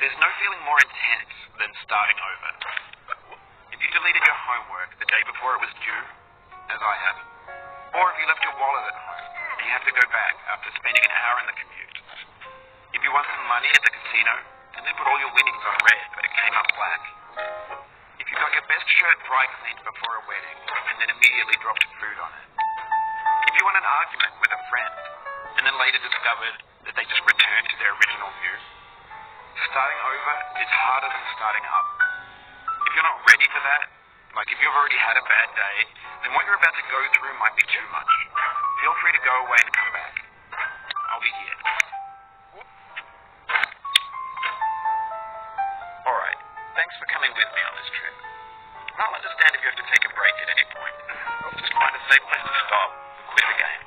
There's no feeling more intense than starting over. If you deleted your homework the day before it was due, as I have, or if you left your wallet at home and you have to go back after spending an hour in the commute. If you won some money at the casino and then put all your winnings on red but it came up black. If you got your best shirt dry cleaned before a wedding and then immediately dropped food on it. If you won an argument with a friend and then later discovered that they just returned to their original view. Starting over is harder than starting up. If you're not ready for that, like if you've already had a bad day, then what you're about to go through might be too much. Feel free to go away and come back. I'll be here. Alright, thanks for coming with me on this trip. I'll understand if you have to take a break at any point. I'll just find a safe place to stop and quit the game.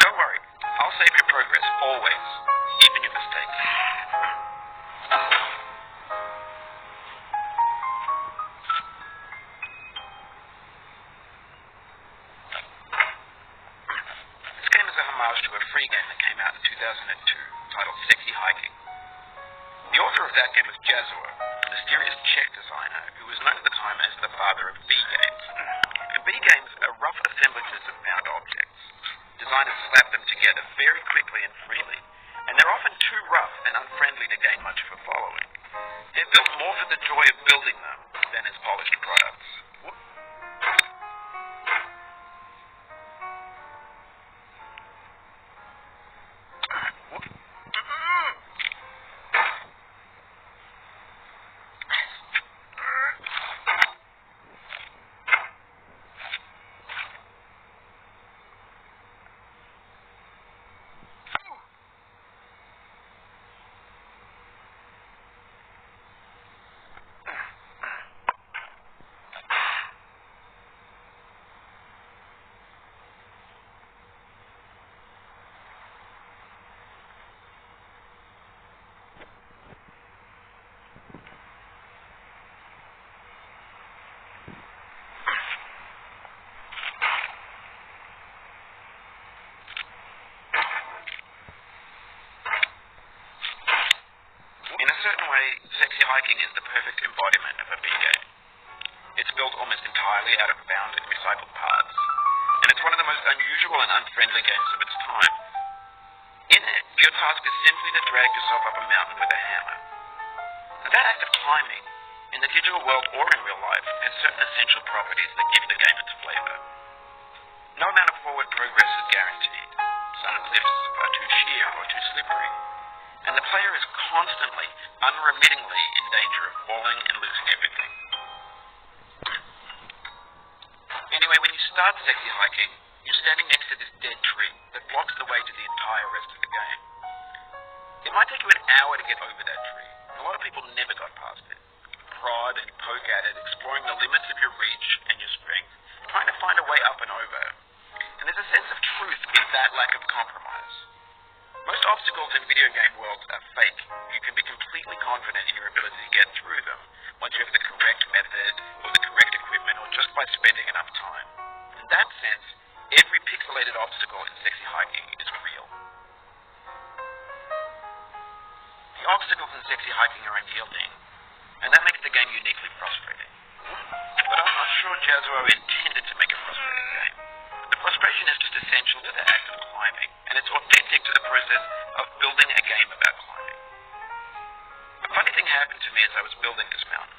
Don't worry, I'll save your progress, always. Even your mistakes. To a free game that came out in 2002 titled Sexy Hiking. The author of that game was Jazua, a mysterious Czech designer who was known at the time as the father of B-games. And B-games are rough assemblages of found objects. Designers slap them together very quickly and freely, and they're often too rough and unfriendly to gain much of a following. They're built more for the joy of building them than as polished products. In a certain way, Sexy Hiking is the perfect embodiment of a B-game. It's built almost entirely out of bound and recycled parts, and it's one of the most unusual and unfriendly games of its time. In it, your task is simply to drag yourself up a mountain with a hammer. And that act of climbing, in the digital world or in real life, has certain essential properties that give the game its flavor. No amount of forward progress is guaranteed. Some cliffs are too sheer or too slippery. And the player is constantly, unremittingly in danger of falling and losing everything. Anyway, when you start Sexy Hiking, you're standing next to this dead tree that blocks the way to the entire rest of the game. It might take you an hour to get over that tree. A lot of people never got past it. Prod and poke at it, exploring the limits of your reach and your strength, trying to find a way up and over. And there's a sense of truth in that lack of compromise. Most obstacles in video game worlds are fake. You can be completely confident in your ability to get through them once you have the correct method or the correct equipment or just by spending enough time. In that sense, every pixelated obstacle in Sexy Hiking is real. The obstacles in Sexy Hiking are unyielding, and that makes the game uniquely frustrating. But I'm not sure Jazua intended to make a frustrating game. The frustration is just essential to the act of climbing, and it's authentic to the process of building a game about climbing. A funny thing happened to me as I was building this mountain.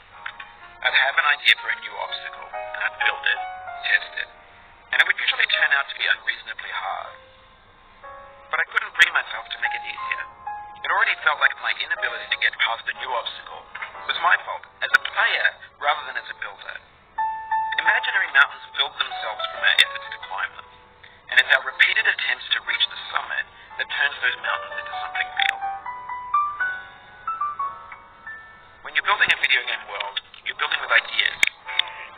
I'd have an idea for a new obstacle, and I'd build it, test it, and it would usually turn out to be unreasonably hard. But I couldn't bring myself to make it easier. It already felt like my inability to get past a new obstacle was my fault, as a player rather than as a builder. Imaginary mountains build themselves from our efforts to climb them, and it's our repeated attempts to reach the summit that turns those mountains into something real. When you're building a video game world, you're building with ideas,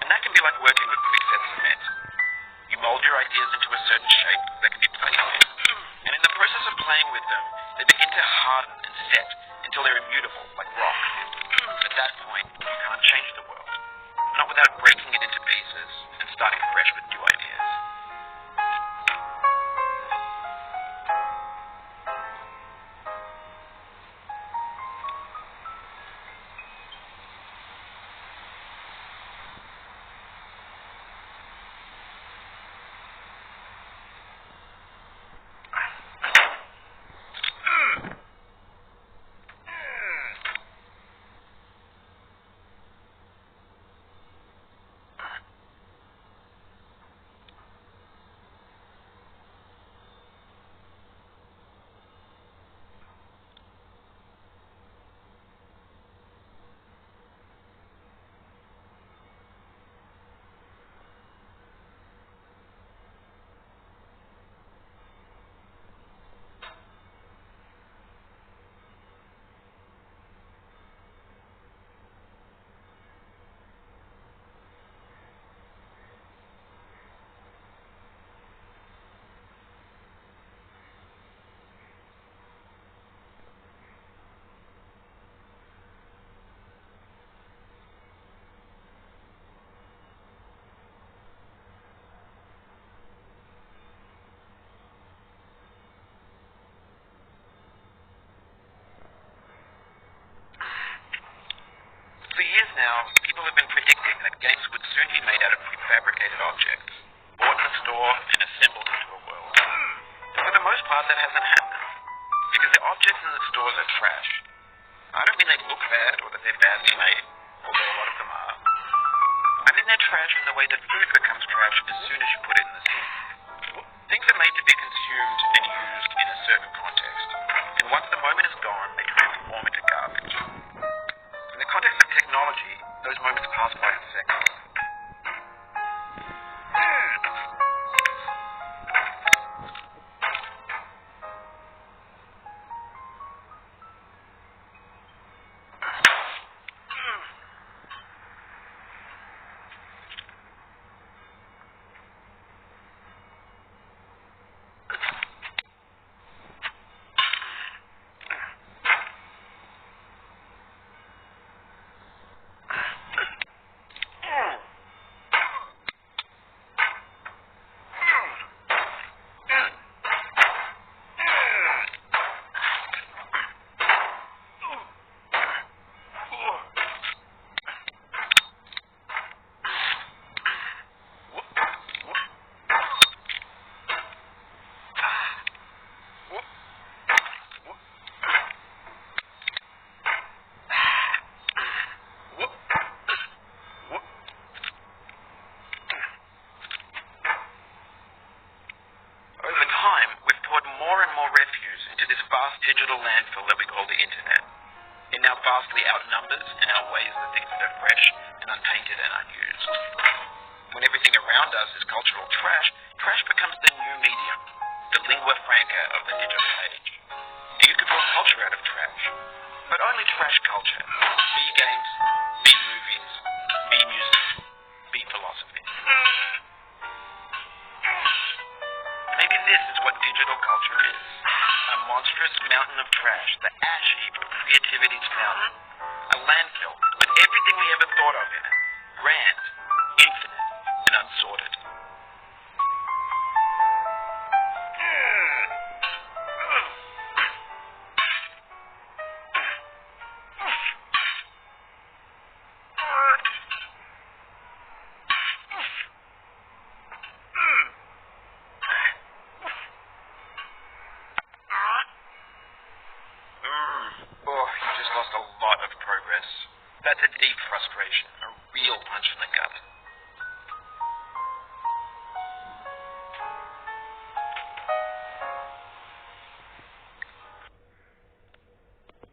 and that can be like working with quickset cement. You mold your ideas into a certain shape that can be played with, and in the process of playing with them, they begin to harden and set until they're immutable, like rock. At that point, you can't change the world, not without breaking it into pieces and starting fresh with new ideas. games would soon be made out of prefabricated objects, bought in a store and assembled into a world. But for the most part, that hasn't happened, because the objects in the stores are trash. I don't mean they look bad or that they're badly made, although a lot of them are. I mean they're trash in the way that food becomes trash as soon as you put it in the sink. Things are made to be consumed and used in a certain context, and once the moment is gone, they transform into garbage. In the context of technology, those moments pass by in seconds. Digital landfill that we call the internet. It now vastly outnumbers and outweighs the things that are fresh and unpainted and unused. When everything around us is cultural trash, trash becomes the new medium, the lingua franca of the digital age. And you could build culture out of trash, but only trash culture. Be games, be movies, be music, be philosophy. Maybe this is what digital culture is. A monstrous mountain of trash, the ash heap of creativity's mountain. A landfill with everything we ever thought of in it. Grand, infinite, and unsorted. Lost a lot of progress. That's a deep frustration, a real punch in the gut.